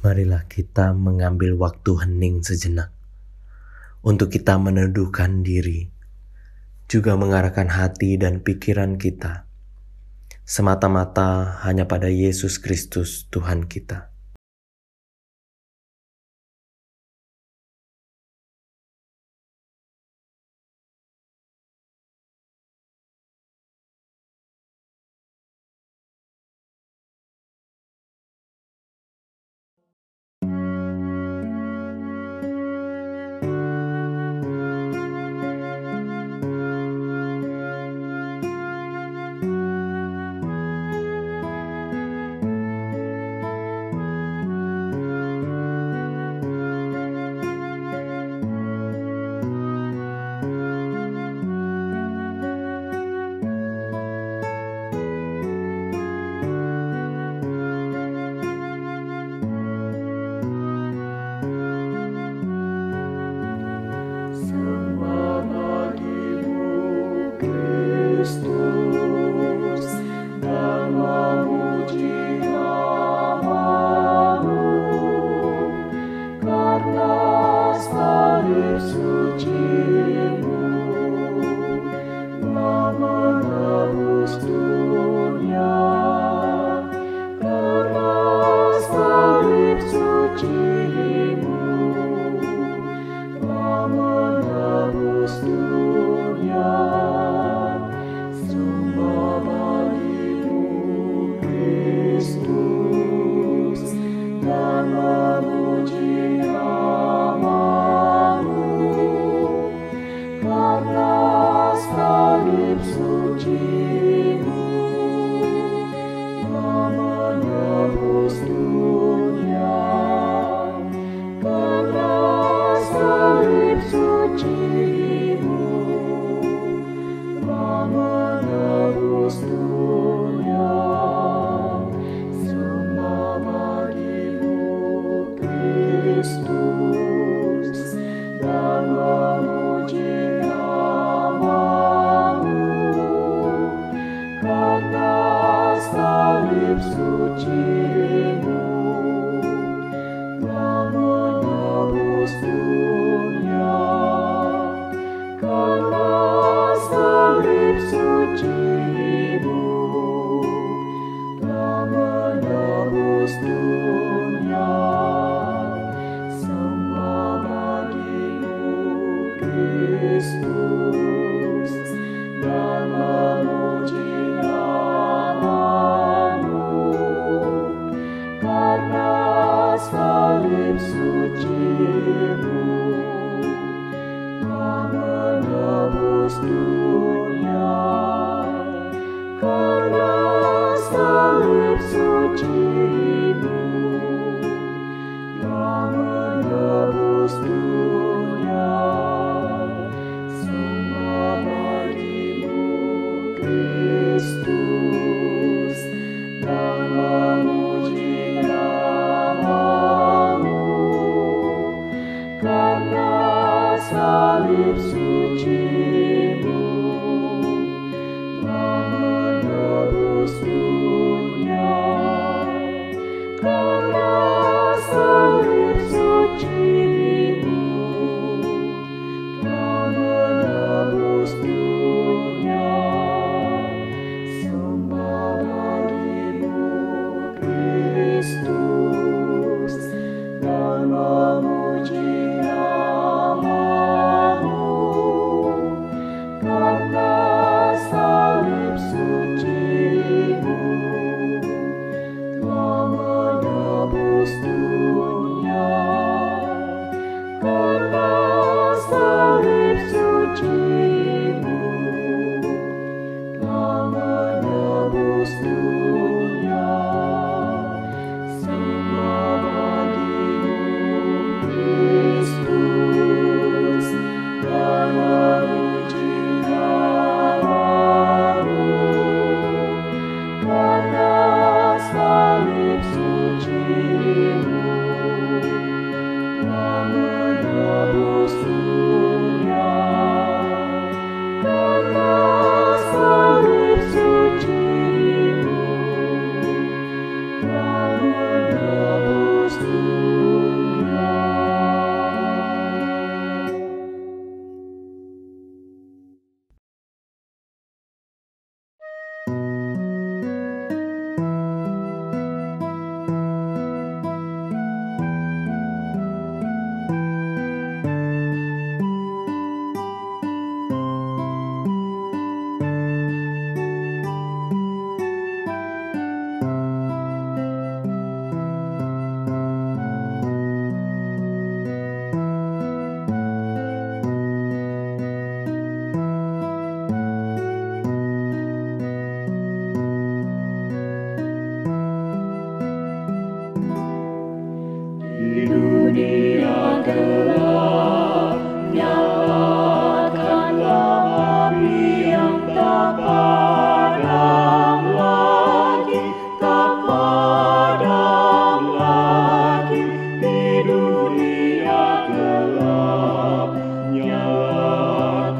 marilah kita mengambil waktu hening sejenak untuk kita meneduhkan diri, juga mengarahkan hati dan pikiran kita semata-mata hanya pada Yesus Kristus Tuhan kita. Di dunia gelap, nyalakanlah api yang tak padam lagi, tak padam lagi. Di dunia gelap, nyalakanlah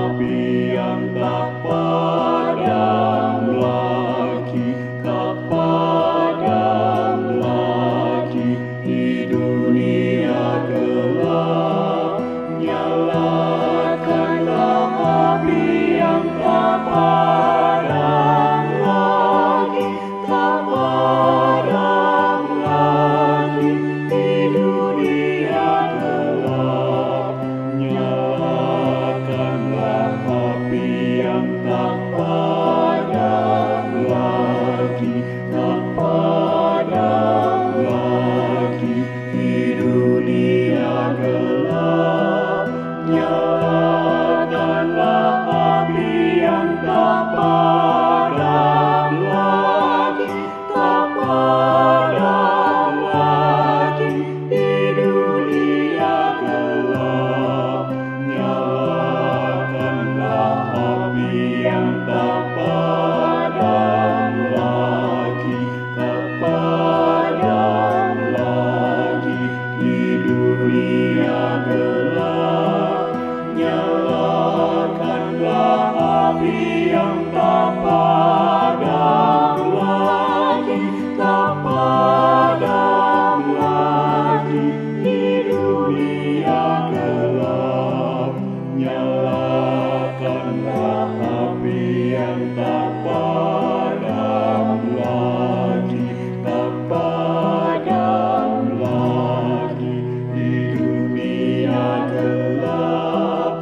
api yang tak padam lagi, tak padam lagi. Di dunia gelap, nyalakanlah api yang tak padam lagi, tak padam lagi. Di dunia gelap, nyalakanlah api yang tak padam lagi, tak padam lagi. Di dunia gelap, nyalakanlah api yang tak padam lagi, tak padam lagi. Di dunia gelap, nyalakanlah api yang tak padam lagi, tak padam lagi. Di dunia gelap, nyalakanlah api yang tak padam lagi, tak padam lagi. Di dunia gelap,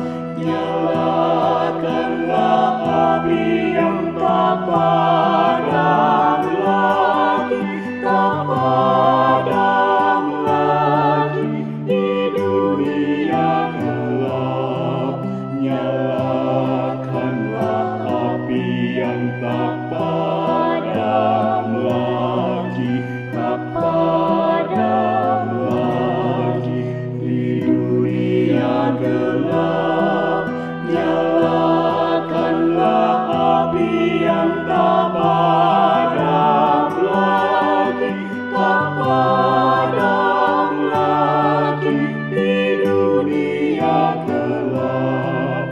nyalakanlah api yang tak padam lagi, tak padam lagi. Di dunia gelap, nyalakanlah api yang tak padam lagi, tak padam lagi. Di dunia gelap, nyalakanlah api yang tak padam lagi, tak padam lagi. Di dunia gelap, nyalakanlah api yang tak padam lagi, tak padam lagi. Di dunia gelap,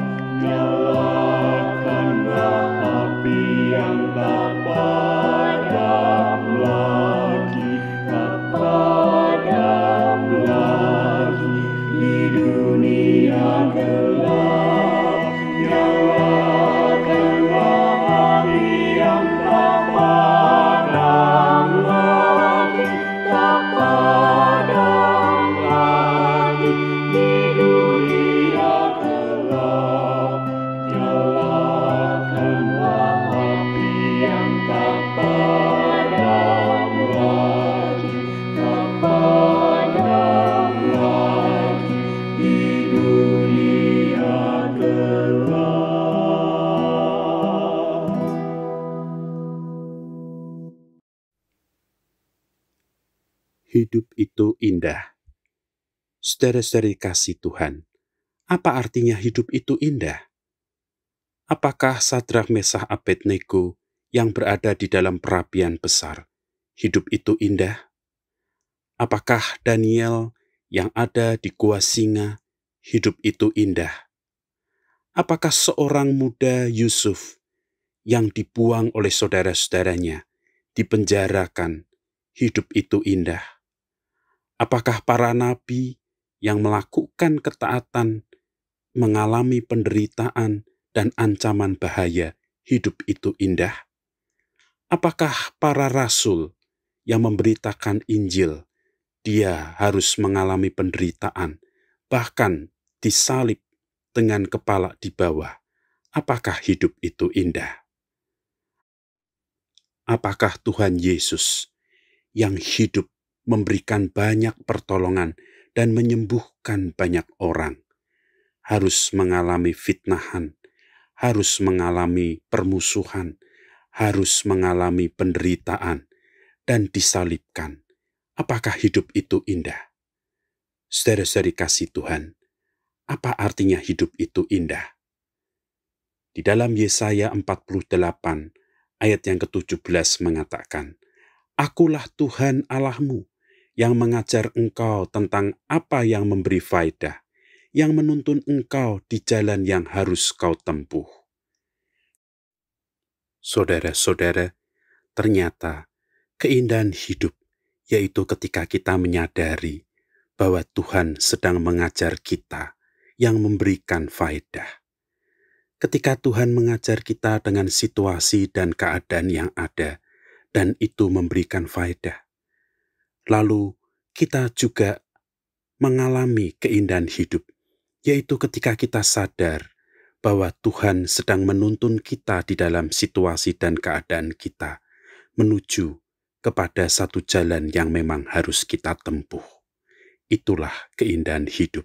nyalakanlah api yang tak padam lagi, tak padam lagi. Di dunia gelap, nyalakanlah api yang tak padam lagi, tak padam lagi. Di dunia gelap, nyalakanlah api yang tak padam lagi, tak padam lagi. Di dunia gelap. Hidup itu indah. Saudara-saudari kasih Tuhan, apa artinya hidup itu indah? Apakah Sadrak, Mesakh, Abednego yang berada di dalam perapian besar, hidup itu indah? Apakah Daniel yang ada di gua singa, hidup itu indah? Apakah seorang muda Yusuf yang dibuang oleh saudara-saudaranya, dipenjarakan, hidup itu indah? Apakah para nabi yang melakukan ketaatan, mengalami penderitaan dan ancaman bahaya, hidup itu indah? Apakah para rasul yang memberitakan Injil, dia harus mengalami penderitaan, bahkan disalib dengan kepala di bawah? Apakah hidup itu indah? Apakah Tuhan Yesus yang hidup memberikan banyak pertolongan dan menyembuhkan banyak orang, harus mengalami fitnahan, harus mengalami permusuhan, harus mengalami penderitaan, dan disalibkan? apakah hidup itu indah? Saudara-saudari kasih Tuhan, apa artinya hidup itu indah? Di dalam Yesaya 48 ayat yang ke-17 mengatakan, Akulah Tuhan Allahmu yang mengajar engkau tentang apa yang memberi faedah, yang menuntun engkau di jalan yang harus kau tempuh. Saudara-saudara, ternyata keindahan hidup yaitu ketika kita menyadari bahwa Tuhan sedang mengajar kita yang memberikan faedah. Ketika Tuhan mengajar kita dengan situasi dan keadaan yang ada, dan itu memberikan faedah. Lalu kita juga mengalami keindahan hidup, yaitu ketika kita sadar bahwa Tuhan sedang menuntun kita di dalam situasi dan keadaan kita menuju kepada satu jalan yang memang harus kita tempuh. Itulah keindahan hidup.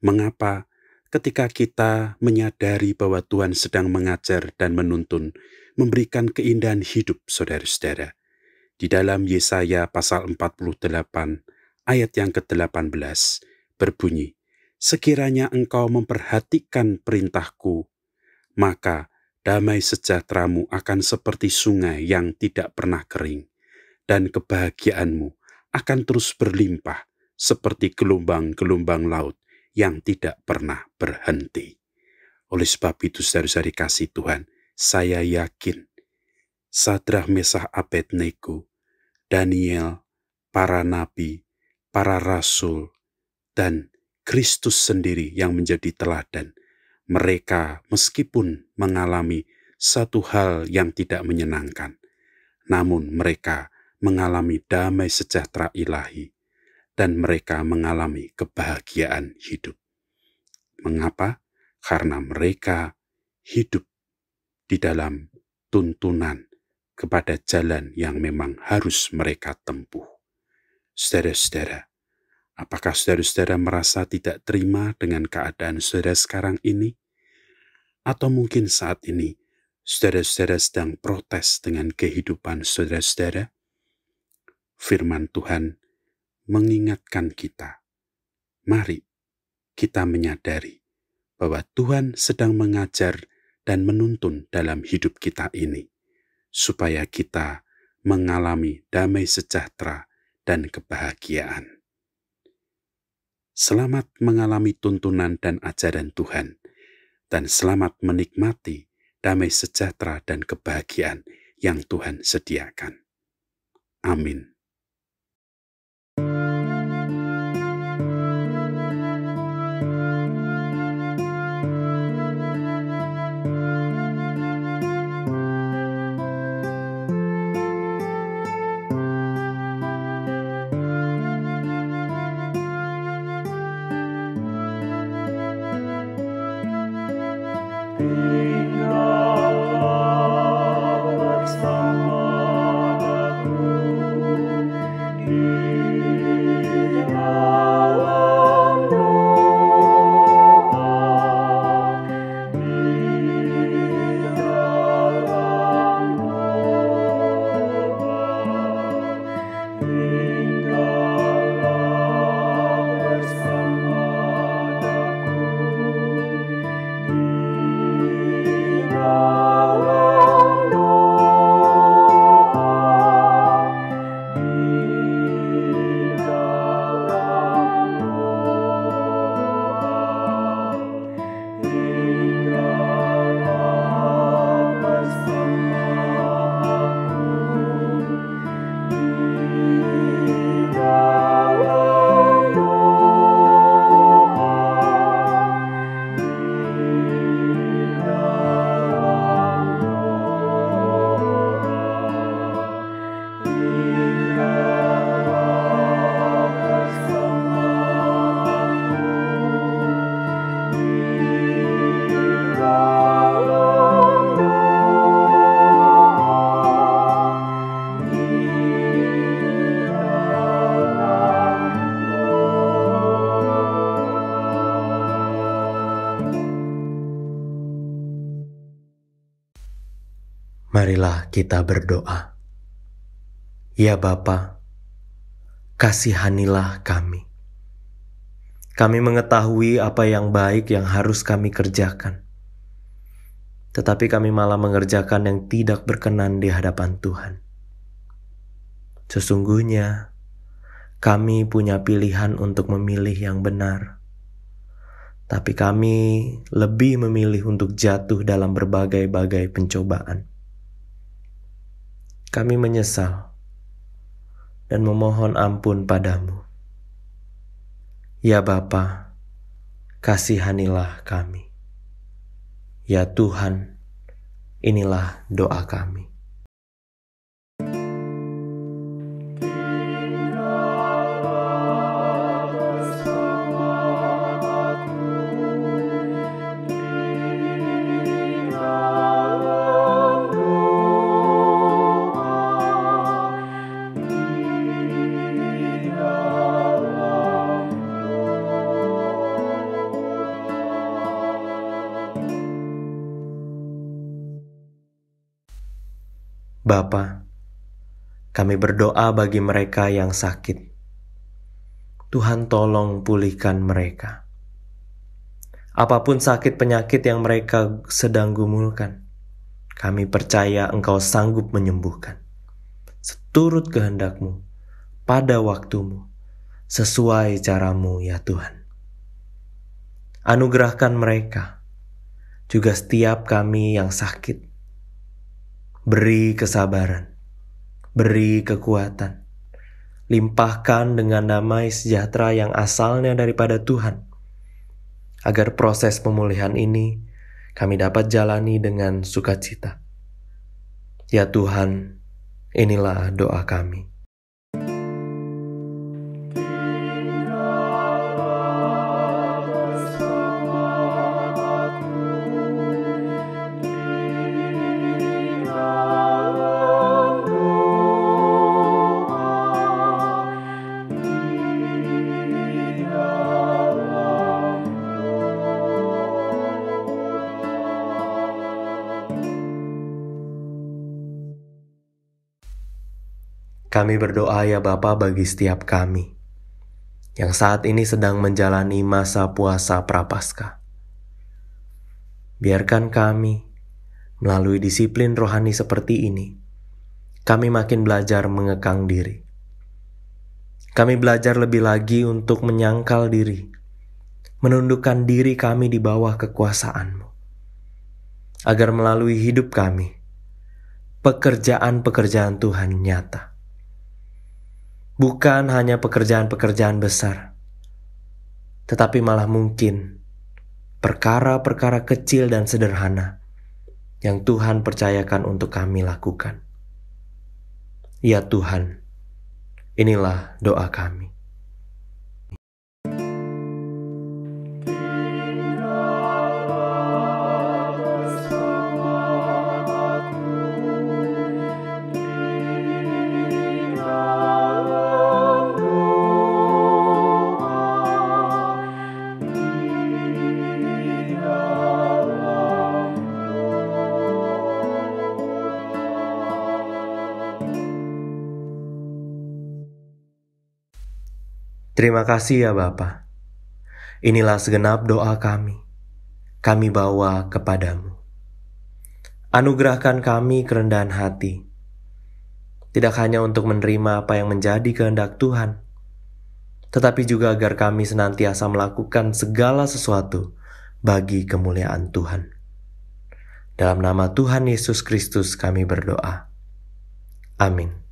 Mengapa ketika kita menyadari bahwa Tuhan sedang mengajar dan menuntun, memberikan keindahan hidup, saudara-saudara. Di dalam Yesaya pasal 48 ayat yang ke-18 berbunyi, Sekiranya engkau memperhatikan perintahku, maka damai sejahteramu akan seperti sungai yang tidak pernah kering, dan kebahagiaanmu akan terus berlimpah seperti gelombang-gelombang laut yang tidak pernah berhenti. Oleh sebab itu, saudara-saudari kasih Tuhan, saya yakin Sadrah, Mesah, Abednego, Daniel, para nabi, para rasul, dan Kristus sendiri yang menjadi teladan. Mereka meskipun mengalami satu hal yang tidak menyenangkan, namun mereka mengalami damai sejahtera ilahi, dan mereka mengalami kebahagiaan hidup. Mengapa? Karena mereka hidup di dalam tuntunan kepada jalan yang memang harus mereka tempuh. Saudara-saudara, apakah saudara-saudara merasa tidak terima dengan keadaan saudara sekarang ini? Atau mungkin saat ini saudara-saudara sedang protes dengan kehidupan saudara-saudara? Firman Tuhan mengingatkan kita, mari kita menyadari bahwa Tuhan sedang mengajar dan menuntun dalam hidup kita ini, supaya kita mengalami damai sejahtera dan kebahagiaan. Selamat mengalami tuntunan dan ajaran Tuhan, dan selamat menikmati damai sejahtera dan kebahagiaan yang Tuhan sediakan. Amin. Marilah kita berdoa. Ya Bapa, kasihanilah kami. Kami mengetahui apa yang baik yang harus kami kerjakan, tetapi kami malah mengerjakan yang tidak berkenan di hadapan Tuhan. Sesungguhnya, kami punya pilihan untuk memilih yang benar, tapi kami lebih memilih untuk jatuh dalam berbagai-bagai pencobaan. Kami menyesal dan memohon ampun padamu. Ya Bapa, kasihanilah kami. Ya Tuhan, inilah doa kami. Bapa, kami berdoa bagi mereka yang sakit. Tuhan tolong pulihkan mereka. Apapun sakit penyakit yang mereka sedang gumulkan, kami percaya Engkau sanggup menyembuhkan. Seturut kehendak-Mu, pada waktu-Mu, sesuai cara-Mu ya Tuhan. Anugerahkan mereka, juga setiap kami yang sakit. Beri kesabaran, beri kekuatan, limpahkan dengan damai sejahtera yang asalnya daripada Tuhan, agar proses pemulihan ini kami dapat jalani dengan sukacita. Ya Tuhan, inilah doa kami. Kami berdoa ya Bapa bagi setiap kami yang saat ini sedang menjalani masa puasa Prapaskah. Biarkan kami melalui disiplin rohani seperti ini, kami makin belajar mengekang diri. Kami belajar lebih lagi untuk menyangkal diri, menundukkan diri kami di bawah kekuasaan-Mu, agar melalui hidup kami, pekerjaan-pekerjaan Tuhan nyata. Bukan hanya pekerjaan-pekerjaan besar, tetapi malah mungkin perkara-perkara kecil dan sederhana yang Tuhan percayakan untuk kami lakukan. Ya Tuhan, inilah doa kami. Terima kasih ya Bapa. Inilah segenap doa kami bawa kepadamu. Anugerahkan kami kerendahan hati, tidak hanya untuk menerima apa yang menjadi kehendak Tuhan, tetapi juga agar kami senantiasa melakukan segala sesuatu bagi kemuliaan Tuhan. Dalam nama Tuhan Yesus Kristus kami berdoa. Amin.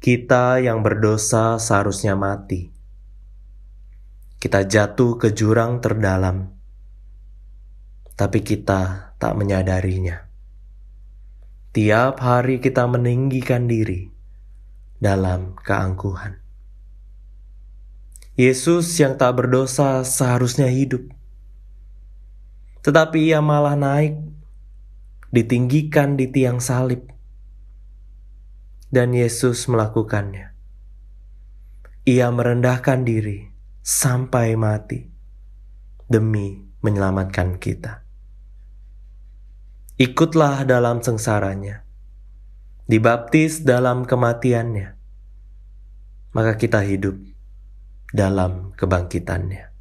Kita yang berdosa seharusnya mati. Kita jatuh ke jurang terdalam, tapi kita tak menyadarinya. Tiap hari kita meninggikan diri dalam keangkuhan. Yesus yang tak berdosa seharusnya hidup, tetapi ia malah naik, ditinggikan di tiang salib. Dan Yesus melakukannya. Ia merendahkan diri sampai mati demi menyelamatkan kita. Ikutlah dalam sengsaranya, dibaptis dalam kematiannya, maka kita hidup dalam kebangkitannya.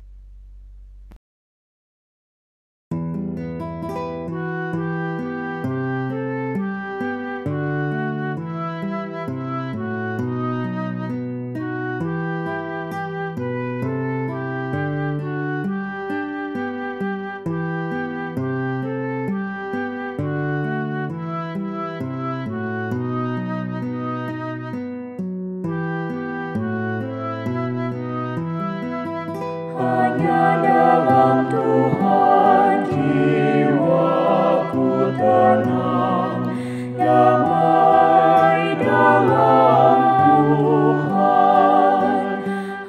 Hanya dalam Tuhan jiwaku tenang, damai dalam Tuhan.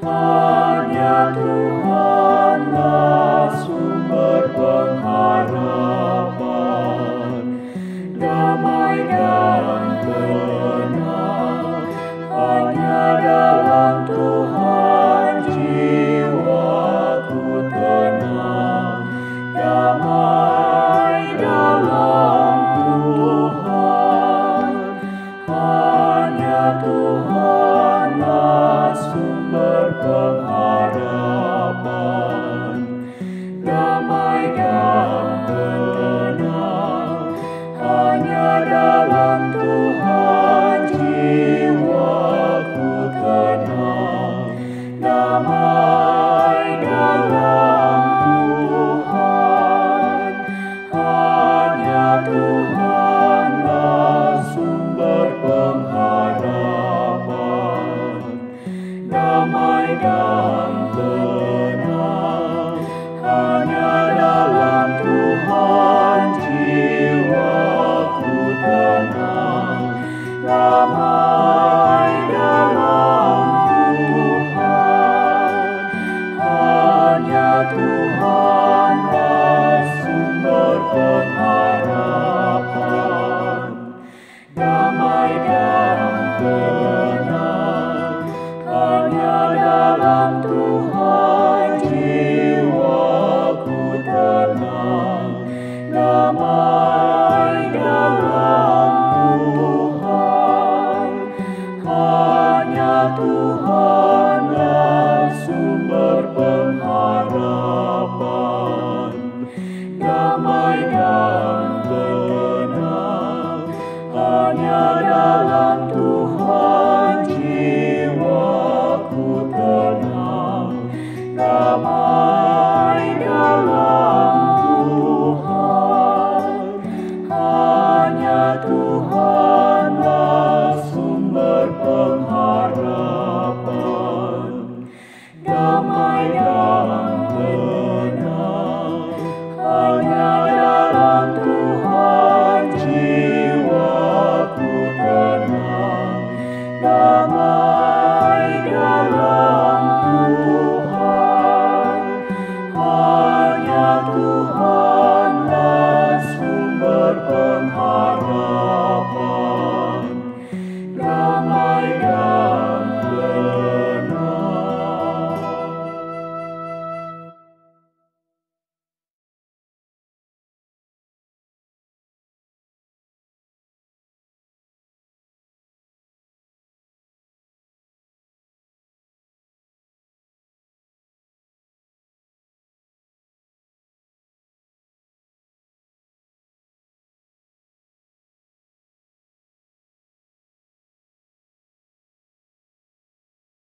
Hanya Tuhanlah sumber pengharapan, damai dan tenang. Hanya dalam Tuhan jiwaku tenang, damai dalam Tuhan. Hanya Tuhanlah sumber pengharapan, damai dan tenang. Hanya dalam Tuhan jiwaku tenang, damai dalam Tuhan. Hanya Tuhanlah sumber pengharapan, damai dan tenang. Hanya dalam Tuhan jiwaku tenang, damai dalam Tuhan. Hanya Tuhanlah sumber pengharapan, damai dan tenang. Hanya dalam Tuhan jiwaku tenang, damai dalam Tuhan. Hanya Tuhanlah sumber pengharapan, damai dan tenang. Hanya dalam Tuhan jiwaku tenang, damai